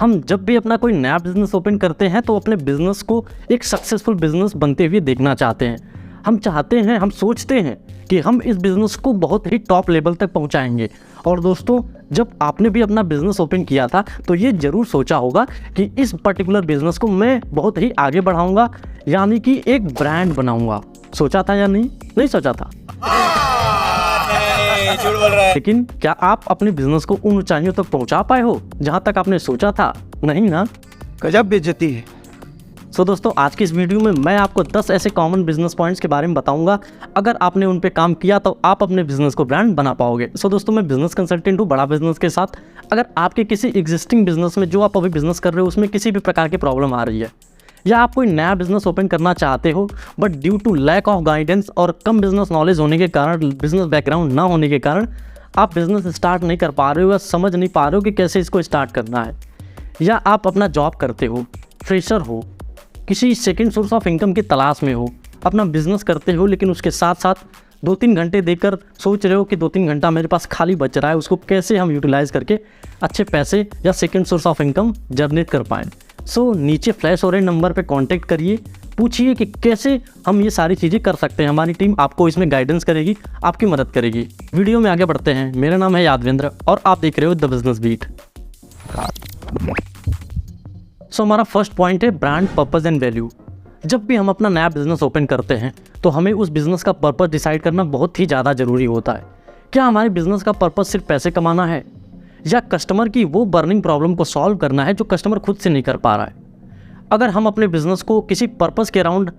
हम जब भी अपना कोई नया बिजनेस ओपन करते हैं तो अपने बिजनेस को एक सक्सेसफुल बिजनेस बनते हुए देखना चाहते हैं। हम चाहते हैं, हम सोचते हैं कि हम इस बिज़नेस को बहुत ही टॉप लेवल तक पहुंचाएंगे। और दोस्तों, जब आपने भी अपना बिज़नेस ओपन किया था तो ये ज़रूर सोचा होगा कि इस पर्टिकुलर बिज़नेस को मैं बहुत ही आगे बढ़ाऊंगा, यानी कि एक ब्रांड बनाऊंगा। सोचा था या नहीं सोचा था? झूठ बोल रहा है। लेकिन क्या आप अपने बिजनेस को उन ऊंचाइयों तक पहुंचा पाए हो जहां तक आपने सोचा था? नहीं ना? गजब बेइज्जती है। सो दोस्तों, आज की इस वीडियो में मैं आपको 10 ऐसे कॉमन बिजनेस पॉइंट्स के बारे में बताऊंगा। अगर आपने उन पे काम किया तो आप अपने बिजनेस को ब्रांड बना पाओगे। सो दोस्तों, मैं बिजनेस कंसल्टेंट हूँ बड़ा बिजनेस के साथ। अगर आपके किसी एग्जिस्टिंग बिजनेस में जो आप अभी बिजनेस कर रहे हो उसमें किसी भी प्रकार की प्रॉब्लम आ रही है, या आप कोई नया बिजनेस ओपन करना चाहते हो but due to lack of guidance और कम बिजनेस नॉलेज होने के कारण, बिजनेस बैकग्राउंड ना होने के कारण आप बिजनेस स्टार्ट नहीं कर पा रहे हो या समझ नहीं पा रहे हो कि कैसे इसको स्टार्ट करना है, या आप अपना जॉब करते हो, फ्रेशर हो, किसी सेकंड सोर्स ऑफ इनकम की तलाश में हो, अपना बिजनेस करते हो लेकिन उसके साथ साथ 2-3 घंटे देकर सोच रहे हो कि 2-3 घंटा मेरे पास खाली बच रहा है, उसको कैसे हम यूटिलाइज़ करके अच्छे पैसे या second source of income generate कर पाएँ। सो नीचे फ्लैश हो रहे नंबर पे कांटेक्ट करिए, पूछिए कि कैसे हम ये सारी चीज़ें कर सकते हैं। हमारी टीम आपको इसमें गाइडेंस करेगी, आपकी मदद करेगी। वीडियो में आगे बढ़ते हैं। मेरा नाम है यादवेंद्र और आप देख रहे हो द बिजनेस बीट। सो हमारा फर्स्ट पॉइंट है ब्रांड पर्पस एंड वैल्यू। जब भी हम अपना नया बिजनेस ओपन करते हैं तो हमें उस बिज़नेस का पर्पस डिसाइड करना बहुत ही ज़्यादा ज़रूरी होता है। क्या हमारे बिज़नेस का पर्पस सिर्फ पैसे कमाना है, या कस्टमर की वो बर्निंग प्रॉब्लम को सॉल्व करना है जो कस्टमर खुद से नहीं कर पा रहा है? अगर हम अपने बिज़नेस को किसी पर्पस के अराउंड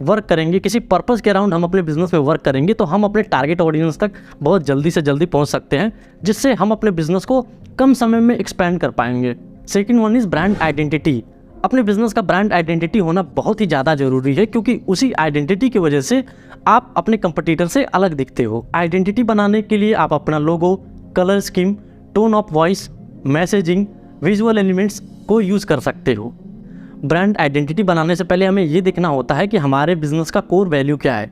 वर्क करेंगे, किसी पर्पस के अराउंड हम अपने बिज़नेस में वर्क करेंगे तो हम अपने टारगेट ऑडियंस तक बहुत जल्दी से जल्दी पहुंच सकते हैं, जिससे हम अपने बिज़नेस को कम समय में एक्सपेंड कर पाएंगे। Second one is brand identity. अपने बिज़नेस का ब्रांड आइडेंटिटी होना बहुत ही ज़्यादा ज़रूरी है, क्योंकि उसी आइडेंटिटी की वजह से आप अपने कंपटीटर से अलग दिखते हो। आइडेंटिटी बनाने के लिए आप अपना logo, colour scheme, tone of voice, messaging, visual elements को यूज़ कर सकते हो। ब्रांड आइडेंटिटी बनाने से पहले हमें ये देखना होता है कि हमारे बिजनेस का कोर वैल्यू क्या है,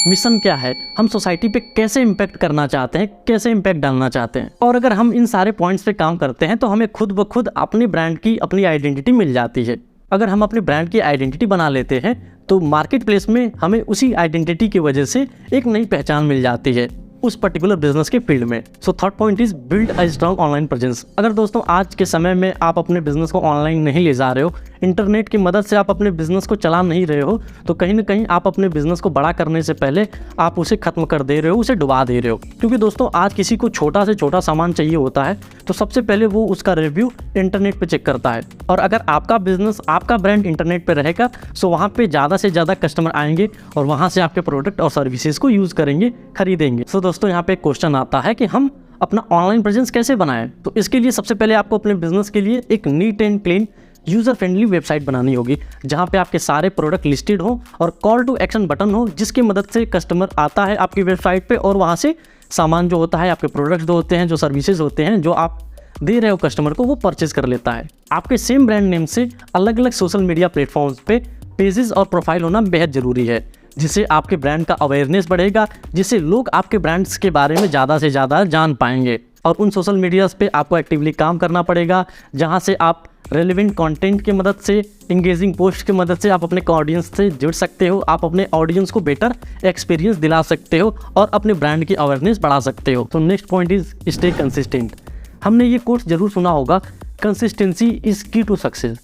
मिशन क्या है, हम सोसाइटी पे कैसे इम्पैक्ट करना चाहते हैं, कैसे इम्पैक्ट डालना चाहते हैं। और अगर हम इन सारे पॉइंट्स पे काम करते हैं तो हमें खुद ब खुद अपनी ब्रांड की अपनी आइडेंटिटी मिल जाती है। अगर हम अपनी ब्रांड की आइडेंटिटी बना लेते हैं तो मार्केट प्लेस में हमें उसी आइडेंटिटी की वजह से एक नई पहचान मिल जाती है उस पर्टिकुलर बिजनेस के फील्ड में। So third point is build a strong online presence. अगर दोस्तों आज के समय में आप अपने बिजनेस को ऑनलाइन नहीं ले जा रहे हो, इंटरनेट की मदद से आप अपने बिजनेस को चला नहीं रहे हो, तो कहीं ना कहीं आप अपने बिजनेस को बड़ा करने से पहले आप उसे खत्म कर दे रहे हो, उसे डुबा दे रहे हो। क्योंकि दोस्तों आज किसी को छोटा से छोटा सामान चाहिए होता है तो सबसे पहले वो उसका रिव्यू इंटरनेट पर चेक करता है। और अगर आपका बिजनेस, आपका ब्रांड इंटरनेट पर रहेगा तो वहाँ पर ज़्यादा से ज़्यादा कस्टमर आएंगे और वहाँ से आपके प्रोडक्ट और सर्विसेज को यूज़ करेंगे, खरीदेंगे। सो दोस्तों यहाँ पे क्वेश्चन आता है कि हम अपना ऑनलाइन प्रेजेंस कैसे बनाएं। तो इसके लिए सबसे पहले आपको अपने बिजनेस के लिए एक neat and clean user friendly website बनानी होगी, जहां पे आपके सारे प्रोडक्ट लिस्टेड हो और कॉल टू एक्शन बटन हो, जिसकी मदद से कस्टमर आता है आपकी वेबसाइट पे और वहां से सामान जो होता है, आपके प्रोडक्ट्स जो होते हैं, जो सर्विसेज होते हैं जो आप दे रहे हो कस्टमर को, वो परचेज कर लेता है। आपके सेम ब्रांड नेम से अलग अलग सोशल मीडिया प्लेटफॉर्म्स पे पेजेस और प्रोफाइल होना बेहद ज़रूरी है, जिससे आपके ब्रांड का अवेयरनेस बढ़ेगा, जिससे लोग आपके ब्रांड्स के बारे में ज़्यादा से ज़्यादा जान पाएंगे। और उन सोशल मीडियाज़ पे आपको एक्टिवली काम करना पड़ेगा, जहां से आप रेलिवेंट कंटेंट की मदद से, इंगेजिंग पोस्ट की मदद से आप अपने ऑडियंस से जुड़ सकते हो, आप अपने ऑडियंस को बेटर एक्सपीरियंस दिला सकते हो और अपने ब्रांड की अवेयरनेस बढ़ा सकते हो। तो next point is stay consistent. हमने ये कोट जरूर सुना होगा, कंसिस्टेंसी इज़ की टू सक्सेस।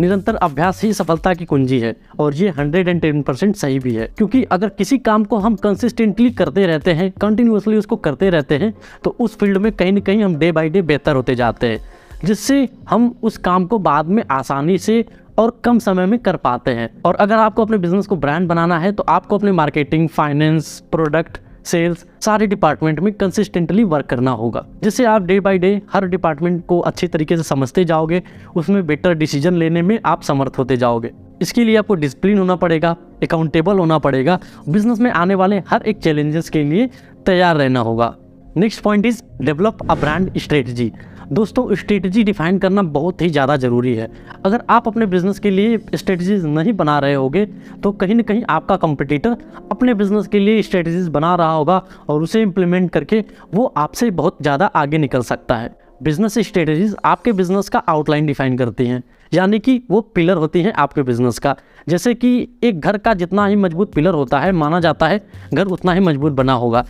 निरंतर अभ्यास ही सफलता की कुंजी है, और ये 110% सही भी है। क्योंकि अगर किसी काम को हम कंसिस्टेंटली करते रहते हैं, कंटिन्यूसली उसको करते रहते हैं, तो उस फील्ड में कहीं ना कहीं हम डे बाय डे बेहतर होते जाते हैं, जिससे हम उस काम को बाद में आसानी से और कम समय में कर पाते हैं। और अगर आपको अपने बिजनेस को ब्रांड बनाना है तो आपको अपने मार्केटिंग, फाइनेंस, प्रोडक्ट, सेल्स, सारे डिपार्टमेंट में कंसिस्टेंटली वर्क करना होगा, जिससे आप day by day her department को अच्छे तरीके से समझते जाओगे, उसमें बेटर डिसीजन लेने में आप समर्थ होते जाओगे। इसके लिए आपको डिसिप्लिन होना पड़ेगा, अकाउंटेबल होना पड़ेगा, बिजनेस में आने वाले हर एक चैलेंजेस के लिए तैयार रहना होगा। Next point is develop a brand strategy. दोस्तों स्ट्रेटजी डिफाइन करना बहुत ही ज़्यादा ज़रूरी है। अगर आप अपने बिजनेस के लिए स्ट्रेटजीज नहीं बना रहे होगे तो कहीं ना कहीं आपका कंपटीटर अपने बिजनेस के लिए स्ट्रेटजीज बना रहा होगा और उसे इम्प्लीमेंट करके वो आपसे बहुत ज़्यादा आगे निकल सकता है। बिजनेस स्ट्रेटजीज आपके बिजनेस का आउटलाइन डिफाइन करती हैं, यानी कि वो पिलर होती हैं आपके बिजनेस का। जैसे कि एक घर का जितना ही मजबूत पिलर होता है, माना जाता है घर उतना ही मजबूत बना होगा।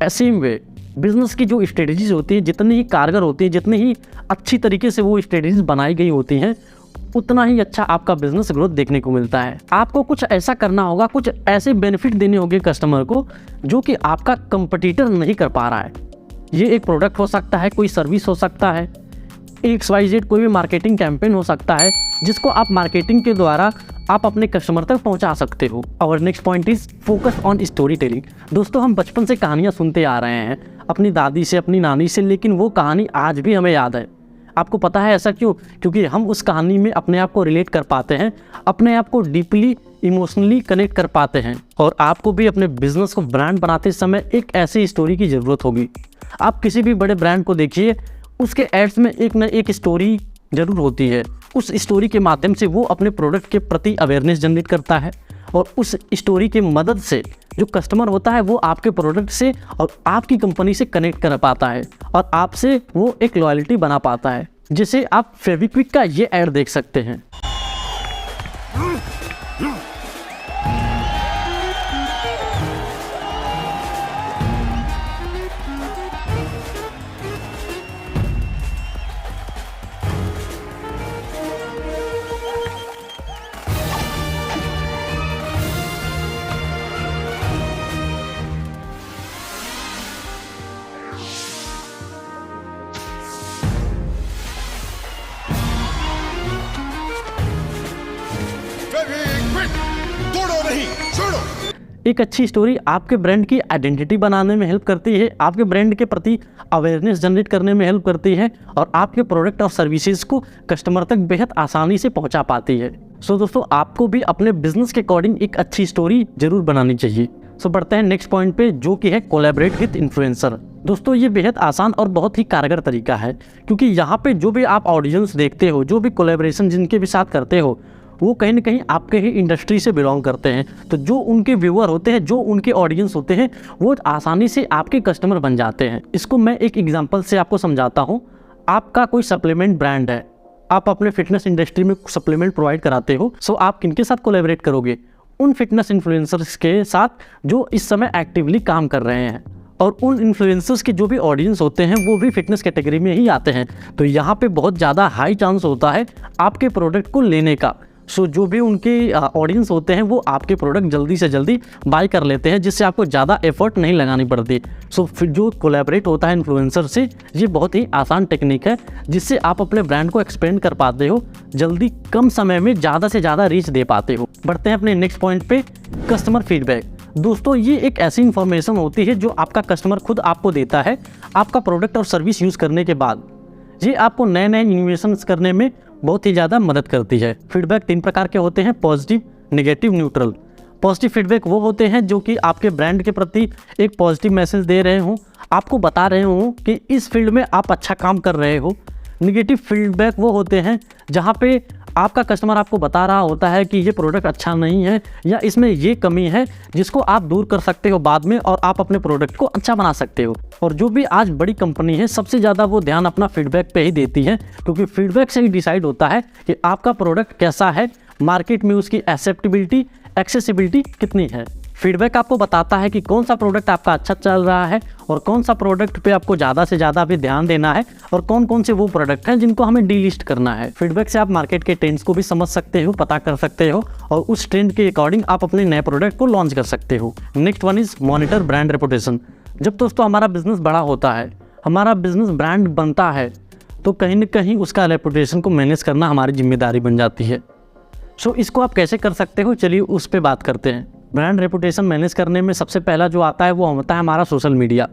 ऐसे में बिजनेस की जो स्ट्रेटजीज होती हैं जितनी ही कारगर होती हैं, जितनी ही अच्छी तरीके से वो स्ट्रेटजीज बनाई गई होती हैं, उतना ही अच्छा आपका बिजनेस ग्रोथ देखने को मिलता है। आपको कुछ ऐसा करना होगा, कुछ ऐसे बेनिफिट देने होंगे कस्टमर को जो कि आपका कंपटीटर नहीं कर पा रहा है। ये एक प्रोडक्ट हो सकता है, कोई सर्विस हो सकता है, XYZ कोई भी मार्केटिंग कैंपेन हो सकता है जिसको आप मार्केटिंग के द्वारा आप अपने कस्टमर तक पहुंचा सकते हो। और next point is focus on story telling. दोस्तों, हम बचपन से कहानियाँ सुनते आ रहे हैं अपनी दादी से, अपनी नानी से, लेकिन वो कहानी आज भी हमें याद है। आपको पता है ऐसा क्यों? क्योंकि हम उस कहानी में अपने आप को रिलेट कर पाते हैं, अपने आप को डीपली इमोशनली कनेक्ट कर पाते हैं। और आपको भी अपने बिजनेस को ब्रांड बनाते समय एक ऐसी स्टोरी की ज़रूरत होगी। आप किसी भी बड़े ब्रांड को देखिए, उसके एड्स में एक न एक स्टोरी ज़रूर होती है। उस स्टोरी के माध्यम से वो अपने प्रोडक्ट के प्रति अवेयरनेस जनरेट करता है और उस स्टोरी की मदद से जो कस्टमर होता है वो आपके प्रोडक्ट से और आपकी कंपनी से कनेक्ट कर पाता है और आपसे वो एक लॉयल्टी बना पाता है। जैसे आप फेविक्विक का ये ऐड देख सकते हैं। तोड़ो नहीं, छोड़ो। एक अच्छी स्टोरी आपके ब्रांड की आइडेंटिटी बनाने में हेल्प करती है, आपके ब्रांड के प्रति अवेयरनेस जनरेट करने में हेल्प करती है और आपके प्रोडक्ट और सर्विसेज को कस्टमर तक बेहद आसानी से पहुंचा पाती है। सो दोस्तों, आपको भी अपने बिजनेस के अकॉर्डिंग एक अच्छी स्टोरी जरूर बनानी चाहिए। सो बढ़ते हैं नेक्स्ट पॉइंट पे, जो कि है कोलैबोरेट विद इन्फ्लुएंसर। दोस्तों, ये बेहद आसान और बहुत ही कारगर तरीका है, क्योंकि यहाँ पे जो भी आप ऑडियंस देखते हो, जो भी कोलैबोरेशन जिनके भी साथ करते हो, वो कहीं ना कहीं आपके ही इंडस्ट्री से बिलोंग करते हैं। तो जो उनके व्यूअर होते हैं, जो उनके ऑडियंस होते हैं, वो आसानी से आपके कस्टमर बन जाते हैं। इसको मैं एक एग्जांपल से आपको समझाता हूँ। आपका कोई सप्लीमेंट ब्रांड है, आप अपने फिटनेस इंडस्ट्री में सप्लीमेंट प्रोवाइड कराते हो, सो आप किनके साथ कोलैबोरेट करोगे? उन फिटनेस इन्फ्लुएंसर्स के साथ जो इस समय एक्टिवली काम कर रहे हैं। और उन इन्फ्लुएंसर्स के जो भी ऑडियंस होते हैं वो भी फिटनेस कैटेगरी में ही आते हैं। तो यहाँ पे बहुत ज़्यादा हाई चांस होता है आपके प्रोडक्ट को लेने का। सो जो भी उनके ऑडियंस होते हैं वो आपके प्रोडक्ट जल्दी से जल्दी बाय कर लेते हैं, जिससे आपको ज़्यादा एफर्ट नहीं लगानी पड़ती। सो फिर जो कोलैबोरेट होता है इन्फ्लुएंसर से, ये बहुत ही आसान टेक्निक है जिससे आप अपने ब्रांड को एक्सपेंड कर पाते हो, जल्दी कम समय में ज़्यादा से ज़्यादा रीच दे पाते हो। बढ़ते हैं अपने नेक्स्ट पॉइंट पे, कस्टमर फीडबैक। दोस्तों, ये एक ऐसी इन्फॉर्मेशन होती है जो आपका कस्टमर खुद आपको देता है आपका प्रोडक्ट और सर्विस यूज़ करने के बाद। ये आपको नए नए इनोवेशंस करने में बहुत ही ज़्यादा मदद करती है। फीडबैक 3 प्रकार के होते हैं, positive, negative, neutral. Positive feedback वो होते हैं जो कि आपके ब्रांड के प्रति एक पॉजिटिव मैसेज दे रहे हों, आपको बता रहे हों कि इस फील्ड में आप अच्छा काम कर रहे हो। नेगेटिव फीडबैक वो होते हैं जहाँ पे आपका कस्टमर आपको बता रहा होता है कि ये प्रोडक्ट अच्छा नहीं है या इसमें ये कमी है जिसको आप दूर कर सकते हो बाद में और आप अपने प्रोडक्ट को अच्छा बना सकते हो। और जो भी आज बड़ी कंपनी है सबसे ज़्यादा वो ध्यान अपना फीडबैक पे ही देती है, क्योंकि फीडबैक से ही डिसाइड होता है कि आपका प्रोडक्ट कैसा है, मार्केट में उसकी एक्सेप्टेबिलिटी, एक्सेसिबिलिटी कितनी है। फीडबैक आपको बताता है कि कौन सा प्रोडक्ट आपका अच्छा चल रहा है और कौन सा प्रोडक्ट पे आपको ज़्यादा से ज़्यादा भी ध्यान देना है और कौन कौन से वो प्रोडक्ट हैं जिनको हमें डीलिस्ट करना है। फीडबैक से आप मार्केट के ट्रेंड्स को भी समझ सकते हो, पता कर सकते हो और उस ट्रेंड के अकॉर्डिंग आप अपने नए प्रोडक्ट को लॉन्च कर सकते हो। Next one is monitor brand reputation. जब दोस्तों हमारा बिजनेस बड़ा होता है, हमारा बिजनेस ब्रांड बनता है, तो कहीं ना कहीं उसका रेपुटेशन को मैनेज करना हमारी जिम्मेदारी बन जाती है। सो इसको आप कैसे कर सकते हो, चलिए उस पर बात करते हैं। ब्रांड रेपुटेशन मैनेज करने में सबसे पहला जो आता है वो होता है हमारा सोशल मीडिया,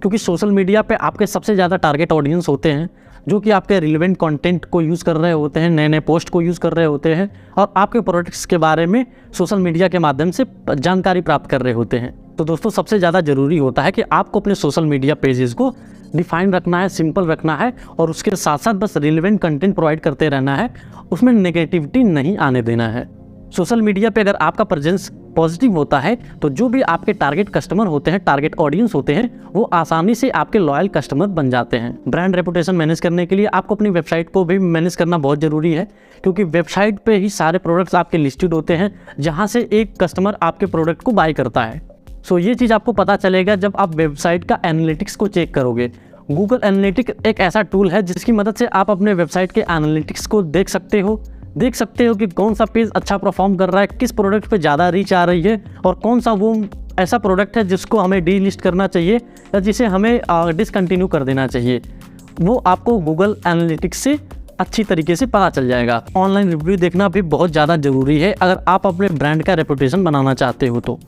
क्योंकि सोशल मीडिया पे आपके सबसे ज़्यादा टारगेट ऑडियंस होते हैं जो कि आपके रिलेवेंट कंटेंट को यूज़ कर रहे होते हैं, नए नए पोस्ट को यूज़ कर रहे होते हैं और आपके प्रोडक्ट्स के बारे में सोशल मीडिया के माध्यम से जानकारी प्राप्त कर रहे होते हैं। तो दोस्तों सबसे ज़्यादा ज़रूरी होता है कि आपको अपने सोशल मीडिया पेजेस को डिफाइन रखना है, सिंपल रखना है और उसके साथ साथ बस रिलेवेंट कंटेंट प्रोवाइड करते रहना है, उसमें नेगेटिविटी नहीं आने देना है। सोशल मीडिया पे अगर आपका प्रेजेंस पॉजिटिव होता है तो जो भी आपके टारगेट कस्टमर होते हैं, टारगेट ऑडियंस होते हैं, वो आसानी से आपके लॉयल कस्टमर बन जाते हैं। ब्रांड रेपुटेशन मैनेज करने के लिए आपको अपनी वेबसाइट को भी मैनेज करना बहुत ज़रूरी है, क्योंकि वेबसाइट पे ही सारे प्रोडक्ट्स आपके लिस्टेड होते हैं जहाँ से एक कस्टमर आपके प्रोडक्ट को बाय करता है। सो ये चीज़ आपको पता चलेगा जब आप वेबसाइट का एनालिटिक्स को चेक करोगे। गूगल एनालिटिक्स एक ऐसा टूल है जिसकी मदद से आप अपने वेबसाइट के एनालिटिक्स को देख सकते हो कि कौन सा पेज अच्छा परफॉर्म कर रहा है, किस प्रोडक्ट पे ज़्यादा रीच आ रही है और कौन सा वो ऐसा प्रोडक्ट है जिसको हमें डीलिस्ट करना चाहिए या जिसे हमें डिसकंटिन्यू कर देना चाहिए। वो आपको गूगल एनालिटिक्स से अच्छी तरीके से पता चल जाएगा। ऑनलाइन रिव्यू देखना भी बहुत ज़्यादा ज़रूरी है अगर आप अपने ब्रांड का रेपुटेशन बनाना चाहते हो तो,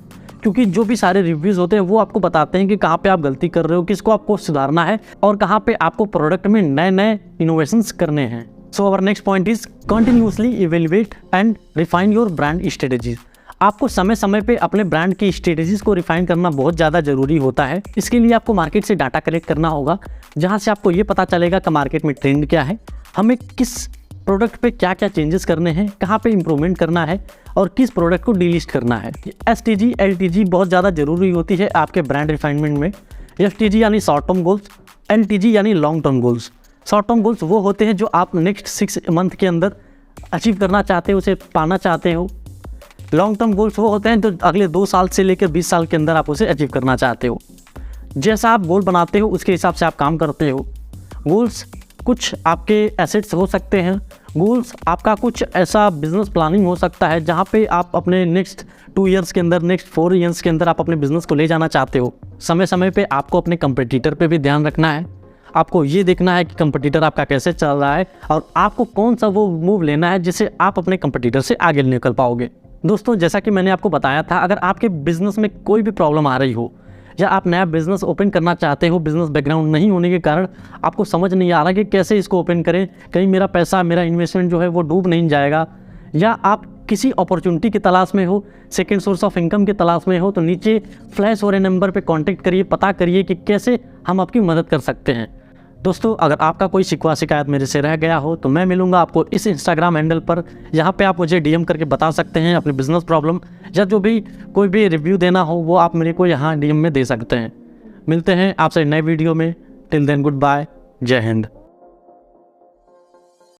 क्योंकि जो भी सारे रिव्यूज़ होते हैं वो आपको बताते हैं कि कहाँ पे आप गलती कर रहे हो, किसको आपको सुधारना है और कहाँ पे आपको प्रोडक्ट में नए नए इनोवेशंस करने हैं। So our next point is continuously evaluate and refine your brand strategies. आपको समय समय पे अपने ब्रांड की स्ट्रेटेजीज को रिफाइन करना बहुत ज़्यादा ज़रूरी होता है। इसके लिए आपको मार्केट से डाटा कलेक्ट करना होगा, जहाँ से आपको ये पता चलेगा कि मार्केट में ट्रेंड क्या है, हमें किस प्रोडक्ट पे क्या क्या चेंजेस करने हैं, कहाँ पे इम्प्रूवमेंट करना है और किस प्रोडक्ट को डिलीस्ट करना है। STG LTG बहुत ज़्यादा ज़रूरी होती है आपके ब्रांड रिफाइनमेंट में। STG यानी शॉर्ट टर्म गोल्स, LTG यानी long term goals. Short term goals वो होते हैं जो आप नेक्स्ट 6 मंथ के अंदर अचीव करना चाहते हो, उसे पाना चाहते हो। लॉन्ग टर्म गोल्स वो होते हैं जो अगले 2 साल से लेकर 20 साल के अंदर आप उसे अचीव करना चाहते हो। जैसा आप गोल बनाते हो उसके हिसाब से आप काम करते हो। गोल्स कुछ आपके एसेट्स हो सकते हैं, गोल्स आपका कुछ ऐसा बिजनेस प्लानिंग हो सकता है जहाँ पे आप अपने नेक्स्ट 2 ईयर्स के अंदर, नेक्स्ट 4 ईयर्स के अंदर आप अपने बिजनेस को ले जाना चाहते हो। समय समय पे आपको अपने कंपटीटर पे भी ध्यान रखना है। आपको ये देखना है कि कंपटीटर आपका कैसे चल रहा है और आपको कौन सा वो मूव लेना है जिससे आप अपने कंपटीटर से आगे निकल पाओगे। दोस्तों, जैसा कि मैंने आपको बताया था, अगर आपके बिजनेस में कोई भी प्रॉब्लम आ रही हो या आप नया बिजनेस ओपन करना चाहते हो, बिजनेस बैकग्राउंड नहीं होने के कारण आपको समझ नहीं आ रहा कि कैसे इसको ओपन करें, कहीं मेरा पैसा, मेरा इन्वेस्टमेंट जो है वो डूब नहीं जाएगा, या आप किसी अपॉर्चुनिटी की तलाश में हो, सेकंड सोर्स ऑफ इनकम की तलाश में हो, तो नीचे फ्लैश हो रहे नंबर पे कांटेक्ट करिए, पता करिए कि कैसे हम आपकी मदद कर सकते हैं। दोस्तों, अगर आपका कोई शिकवा शिकायत मेरे से रह गया हो तो मैं मिलूंगा आपको इस इंस्टाग्राम हैंडल पर, जहां पे आप मुझे DM करके बता सकते हैं अपनी बिजनेस प्रॉब्लम, या जो भी कोई भी रिव्यू देना हो वो आप मेरे को यहाँ DM में दे सकते हैं। मिलते हैं आपसे नए वीडियो में। टिल देन गुड बाय, जय हिंद।